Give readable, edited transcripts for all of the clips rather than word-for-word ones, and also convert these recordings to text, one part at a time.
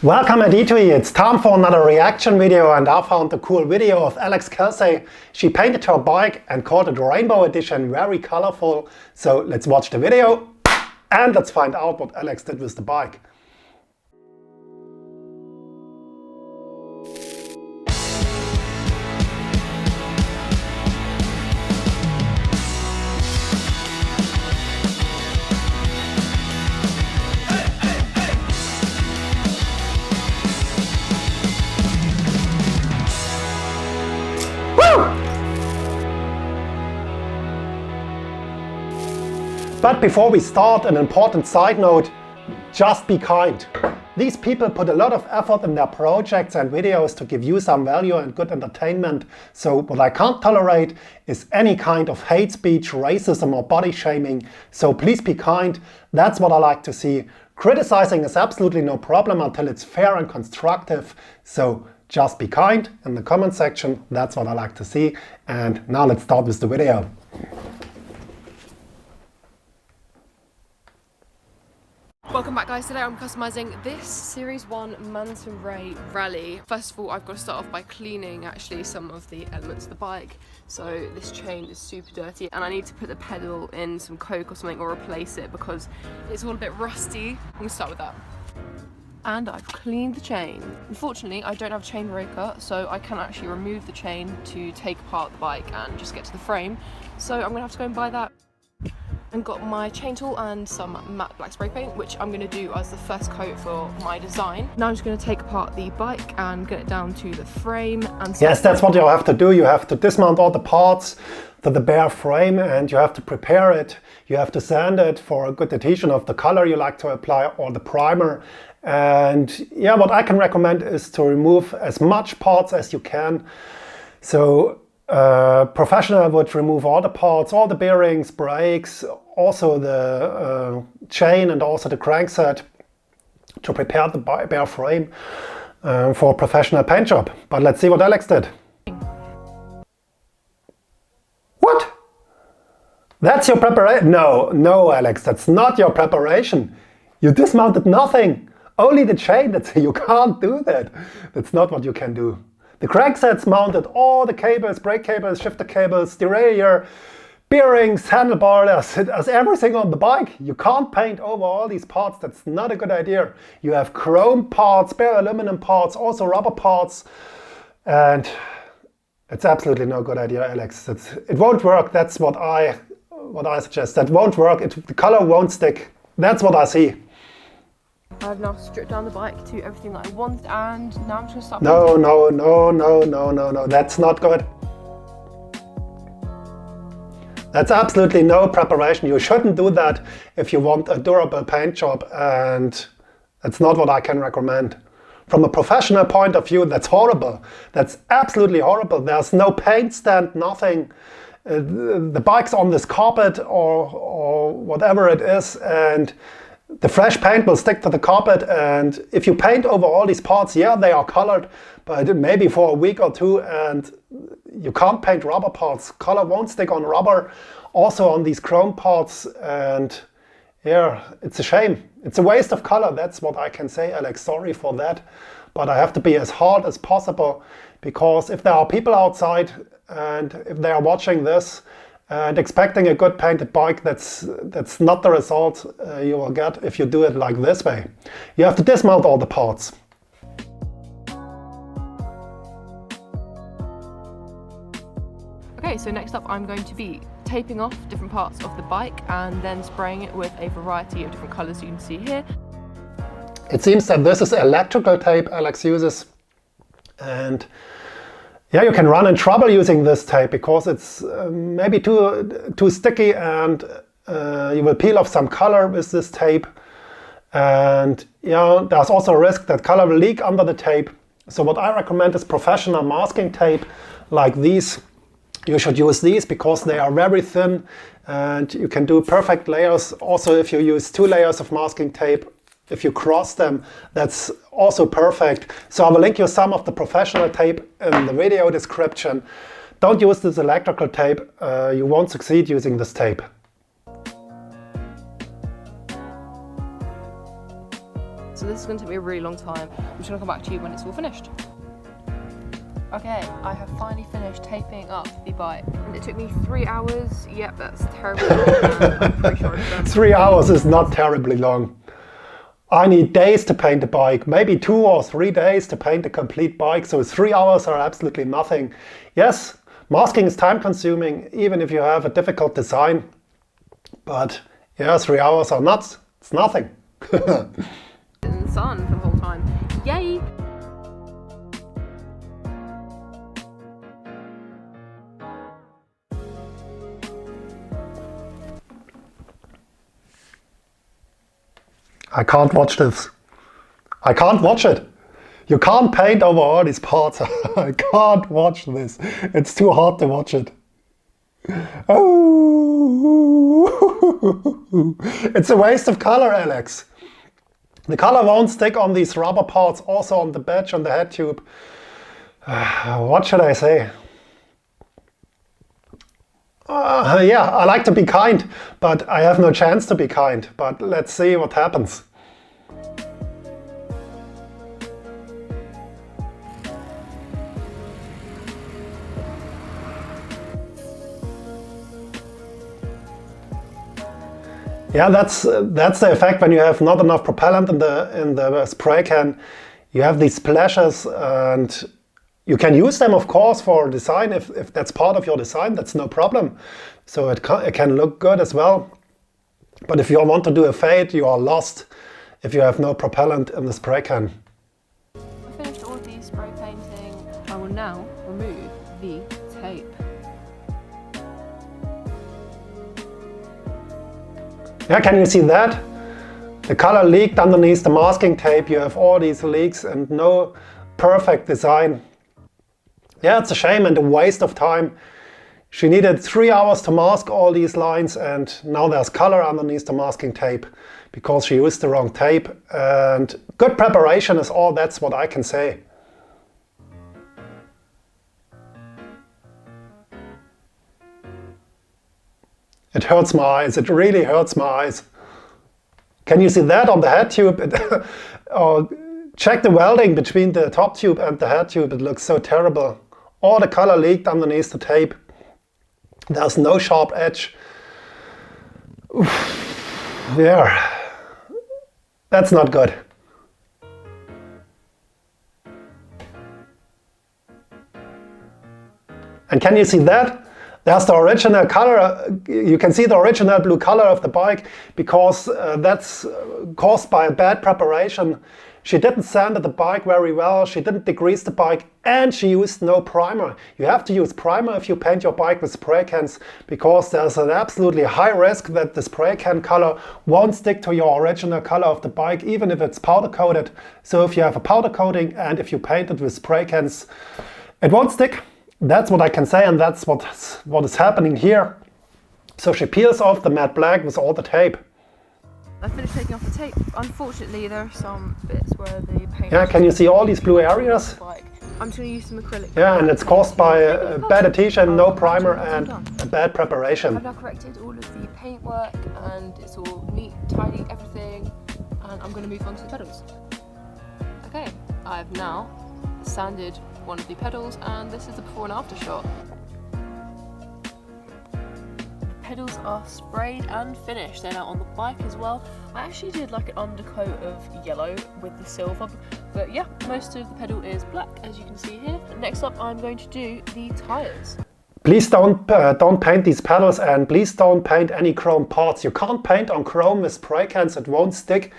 Welcome at ETOE. It's time for another reaction video, and I found a cool video of Alex Kelsey. She painted her bike and called it Rainbow Edition, very colorful. So let's watch the video and let's find out what Alex did with the bike. But before we start, an important side note, just be kind. These people put a lot of effort in their projects and videos to give you some value and good entertainment. So what I can't tolerate is any kind of hate speech, racism or body shaming. So please be kind. That's what I like to see. Criticizing is absolutely no problem until it's fair and constructive. So just be kind in the comment section. That's what I like to see. And now let's start with the video. Welcome back, guys. Today I'm customizing this Series 1 Manta Ray Rally. First of all, I've got to start off by cleaning actually some of the elements of the bike. So this chain is super dirty and I need to put the pedal in some Coke or something or replace it because it's all a bit rusty. I'm gonna start with that. And I've cleaned the chain. Unfortunately, I don't have a chain breaker, so I can't actually remove the chain to take apart the bike and just get to the frame. So I'm gonna have to go and buy that. And got my chain tool and some matte black spray paint, which I'm going to do as the first coat for my design. Now I'm just going to take apart the bike and get it down to the frame. And yes, that's what you have to do. You have to dismount all the parts to the bare frame and you have to prepare it. You have to sand it for a good adhesion of the color you like to apply or the primer. And yeah, what I can recommend is to remove as much parts as you can. So professional would remove all the parts, all the bearings, brakes, also the chain and also the crankset to prepare the bare frame for a professional paint job. But let's see what Alex did. What? That's your preparation? No, Alex, that's not your preparation. You dismounted nothing, only the chain. You can't do that. That's not what you can do. The crankset's mounted, all the cables, brake cables, shifter cables, derailleur, bearings, handlebars, there's everything on the bike. You can't paint over all these parts, that's not a good idea. You have chrome parts, bare aluminum parts, also rubber parts, and it's absolutely no good idea, Alex. It won't work, that's what I suggest. That won't work, the color won't stick. That's what I see. I've now stripped down the bike to everything that I want, and now I'm just going to start. No, that's not good. That's absolutely no preparation. You shouldn't do that if you want a durable paint job, and that's not what I can recommend. From a professional point of view, that's horrible. That's absolutely horrible. There's no paint stand, nothing. The bike's on this carpet or whatever it is, and the fresh paint will stick to the carpet, and if you paint over all these parts, yeah, they are colored, but maybe for a week or two, and you can't paint rubber parts. Color won't stick on rubber, also on these chrome parts, and yeah, it's a shame. It's a waste of color, that's what I can say, Alex. Sorry for that, but I have to be as hard as possible, because if there are people outside and if they are watching this and expecting a good painted bike, that's not the result you will get if you do it like this way. You have to dismount all the parts. Okay, so next up I'm going to be taping off different parts of the bike and then spraying it with a variety of different colors you can see here. It seems that this is electrical tape Alex uses, and yeah, you can run in trouble using this tape because it's maybe too sticky, and you will peel off some color with this tape. And yeah, there's also a risk that color will leak under the tape. So what I recommend is professional masking tape like these. You should use these because they are very thin and you can do perfect layers. Also, if you use 2 layers of masking tape, if you cross them, that's also perfect. So I will link you some of the professional tape in the video description. Don't use this electrical tape. You won't succeed using this tape. So this is going to take me a really long time. I'm just going to come back to you when it's all finished. Okay, I have finally finished taping up the bike. And it took me 3 hours. Yep, that's terribly long. I'm pretty sure it's done. 3 hours is not terribly long. I need days to paint the bike, maybe 2 or 3 days to paint a complete bike, so 3 hours are absolutely nothing. Yes, masking is time consuming, even if you have a difficult design, but yeah, 3 hours are nuts, it's nothing. In the sun for the whole time. Yay! I can't watch this. I can't watch it. You can't paint over all these parts. I can't watch this. It's too hard to watch it. Oh, it's a waste of color, Alex. The color won't stick on these rubber parts, also on the badge, on the head tube. What should I say? Yeah, I like to be kind, but I have no chance to be kind. But let's see what happens. Yeah, that's the effect when you have not enough propellant in the spray can. You have these splashes, and you can use them, of course, for design. If that's part of your design, that's no problem. So it can look good as well. But if you want to do a fade, you are lost if you have no propellant in the spray can. I finished all the spray painting. I will now remove the tape. Yeah, can you see that? The color leaked underneath the masking tape. You have all these leaks and no perfect design. Yeah, it's a shame and a waste of time. She needed 3 hours to mask all these lines, and now there's color underneath the masking tape because she used the wrong tape. And good preparation is all, that's what I can say. It hurts my eyes, it really hurts my eyes. Can you see that on the head tube? Check the welding between the top tube and the head tube, it looks so terrible. All the color leaked underneath the tape. There's no sharp edge. Oof. Yeah, that's not good. And can you see that? There's the original color. You can see the original blue color of the bike because that's caused by a bad preparation. She didn't sand the bike very well, she didn't degrease the bike, and she used no primer. You have to use primer if you paint your bike with spray cans because there's an absolutely high risk that the spray can color won't stick to your original color of the bike, even if it's powder coated. So if you have a powder coating and if you paint it with spray cans, it won't stick. That's what I can say, and that's what is happening here. So she peels off the matte black with all the tape. I finished taking off the tape. Unfortunately, there are some bits where the paint... Yeah, can you see all these blue areas? I'm just going to use some acrylic. Yeah, and it's caused by a bad adhesion, no primer, and a bad preparation. I've now corrected all of the paintwork, and it's all neat, tidy, everything, and I'm going to move on to the pedals. Okay, I've now sanded one of the pedals, and this is the before and after shot. Pedals are sprayed and finished. They're now on the bike as well. I actually did like an undercoat of yellow with the silver, but yeah, most of the pedal is black, as you can see here. Next up, I'm going to do the tyres. Please don't paint these pedals, and please don't paint any chrome parts. You can't paint on chrome with spray cans, it won't stick.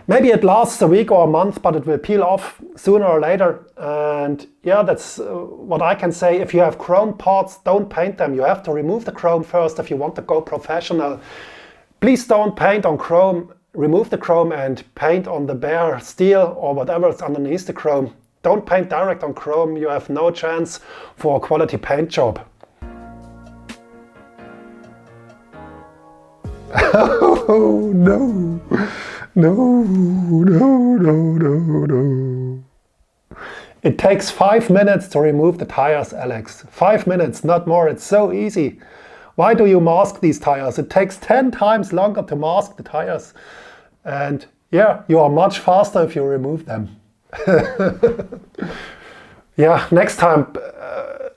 Maybe it lasts a week or a month, but it will peel off sooner or later. And yeah, that's what I can say. If you have chrome parts, don't paint them. You have to remove the chrome first if you want to go professional. Please don't paint on chrome. Remove the chrome and paint on the bare steel or whatever is underneath the chrome. Don't paint direct on chrome. You have no chance for a quality paint job. Oh no. No. It takes 5 minutes to remove the tires, Alex. 5 minutes, not more. It's so easy. Why do you mask these tires? It takes 10 times longer to mask the tires. And yeah, you are much faster if you remove them. Yeah, next time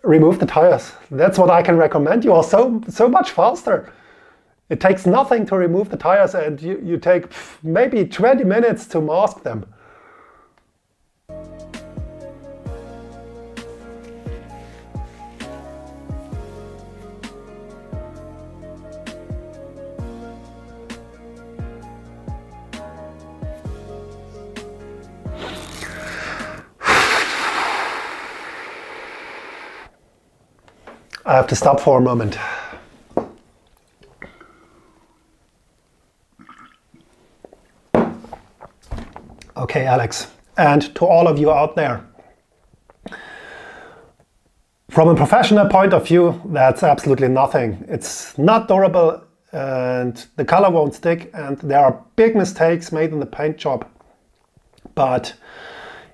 remove the tires. That's what I can recommend. You are so much faster. It takes nothing to remove the tires, and you take maybe 20 minutes to mask them. I have to stop for a moment. Okay, Alex, and to all of you out there, from a professional point of view, that's absolutely nothing. It's not durable and the color won't stick, and there are big mistakes made in the paint job. But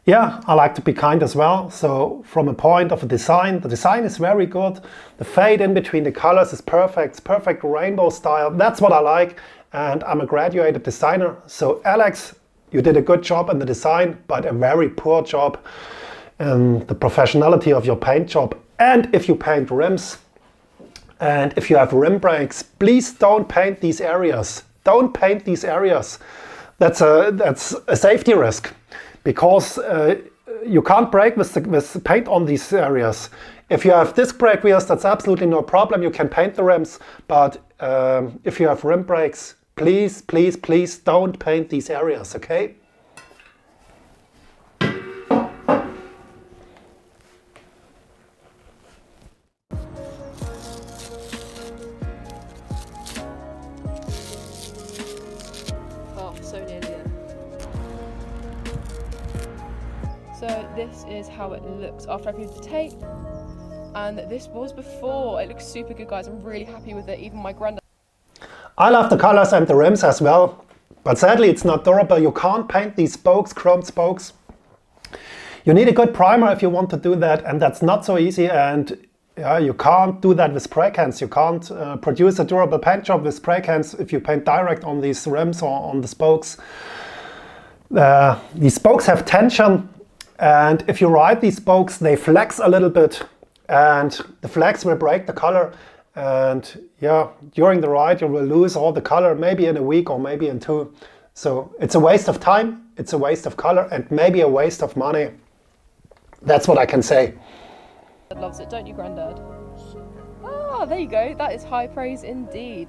yeah, I like to be kind as well. So from a point of a design, the design is very good. The fade in between the colors is perfect. It's perfect rainbow style. That's what I like. And I'm a graduated designer. So Alex, you did a good job in the design, but a very poor job in the professionality of your paint job. And if you paint rims, and if you have rim breaks, please don't paint these areas. Don't paint these areas. That's a safety risk. Because you can't break with paint on these areas. If you have disc brake wheels, that's absolutely no problem. You can paint the rims. But if you have rim brakes, please, please, please don't paint these areas, okay? Oh, so nearly there. So this is how it looks after I've removed the tape, and this was before. It looks super good, guys. I'm really happy with it. Even my granddad. I love the colors and the rims as well, but sadly it's not durable. You can't paint these spokes, chrome spokes. You need a good primer if you want to do that, and that's not so easy. And yeah, you can't do that with spray cans. You can't produce a durable paint job with spray cans if you paint direct on these rims or on the spokes. These spokes have tension. And if you ride these spokes, they flex a little bit, and the flex will break the color. And yeah, during the ride, you will lose all the color, maybe in a week or maybe in 2. So it's a waste of time, it's a waste of color, and maybe a waste of money. That's what I can say. Loves it, don't you, Grandad? Ah, there you go. That is high praise indeed.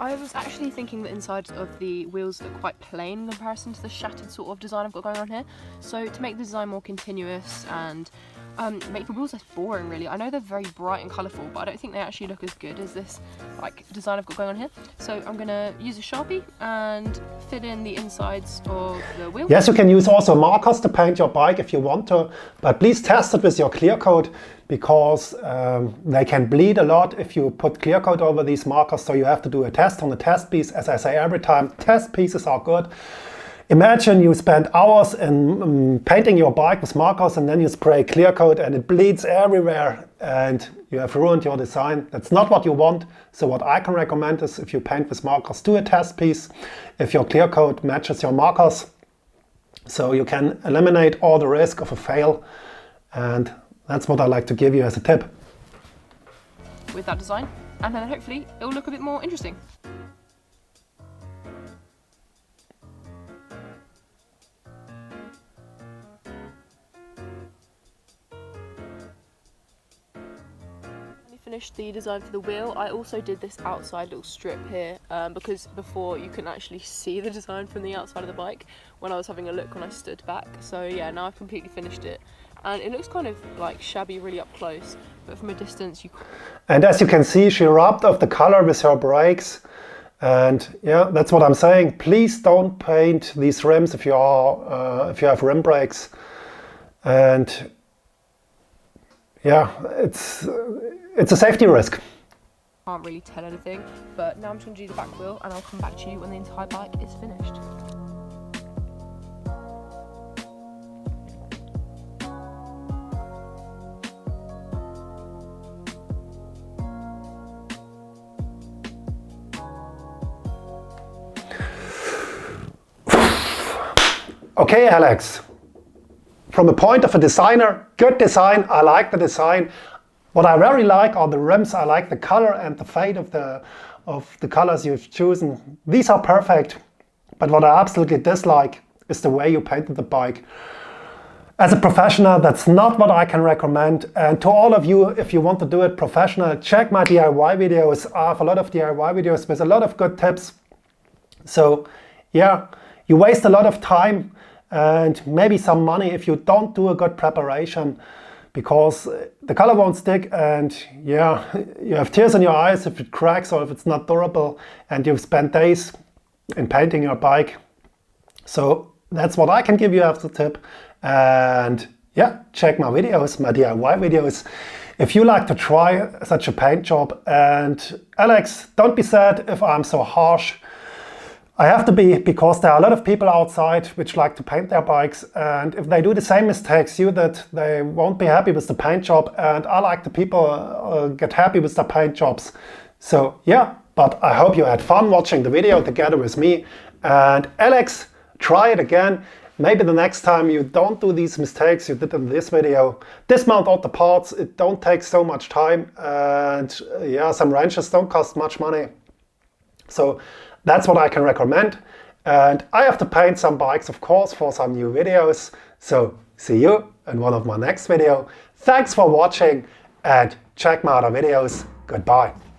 I was actually thinking the insides of the wheels look quite plain in comparison to the shattered sort of design I've got going on here. So to make the design more continuous and make the wheels less boring, really. I know they're very bright and colourful, but I don't think they actually look as good as this like design I've got going on here. So I'm gonna use a Sharpie and fill in the insides of the wheel. Yes, you can use also markers to paint your bike if you want to, but please test it with your clear coat, because they can bleed a lot if you put clear coat over these markers. So you have to do a test on the test piece. As I say every time, test pieces are good. Imagine you spend hours in painting your bike with markers, and then you spray clear coat and it bleeds everywhere and you have ruined your design. That's not what you want. So what I can recommend is, if you paint with markers, do a test piece if your clear coat matches your markers, so you can eliminate all the risk of a fail. And that's what I like to give you as a tip. With that design, and then hopefully it will look a bit more interesting. Finished the design for the wheel. I also did this outside little strip here because before you couldn't actually see the design from the outside of the bike when I was having a look when I stood back. So yeah, now I've completely finished it, and it looks kind of like shabby really up close, but from a distance you... And as you can see, she rubbed off the color with her brakes. And yeah, that's what I'm saying. Please don't paint these rims if you have rim brakes. And yeah, it's a safety risk. Can't really tell anything, but now I'm just going to do the back wheel, and I'll come back to you when the entire bike is finished. Okay, Alex, from a point of a designer, good design, I like the design. What I very like are the rims. I like the color and the fade of the colors you've chosen. These are perfect, but what I absolutely dislike is the way you painted the bike. As a professional, that's not what I can recommend. And to all of you, if you want to do it professional, check my DIY videos. I have a lot of DIY videos with a lot of good tips. So yeah, you waste a lot of time and maybe some money if you don't do a good preparation, because the color won't stick, and yeah, you have tears in your eyes if it cracks or if it's not durable, and you've spent days in painting your bike. So that's what I can give you as a tip. And yeah, check my videos, my DIY videos, if you like to try such a paint job. And Alex, don't be sad if I'm so harsh. I have to be, because there are a lot of people outside which like to paint their bikes, and if they do the same mistakes you did, they won't be happy with the paint job, and I like the people get happy with the paint jobs. So yeah, but I hope you had fun watching the video together with me. And Alex, try it again. Maybe the next time you don't do these mistakes you did in this video. Dismount all the parts, it don't take so much time, and yeah, some wrenches don't cost much money. So that's what I can recommend. And I have to paint some bikes, of course, for some new videos. So see you in one of my next videos. Thanks for watching, and check my other videos. Goodbye.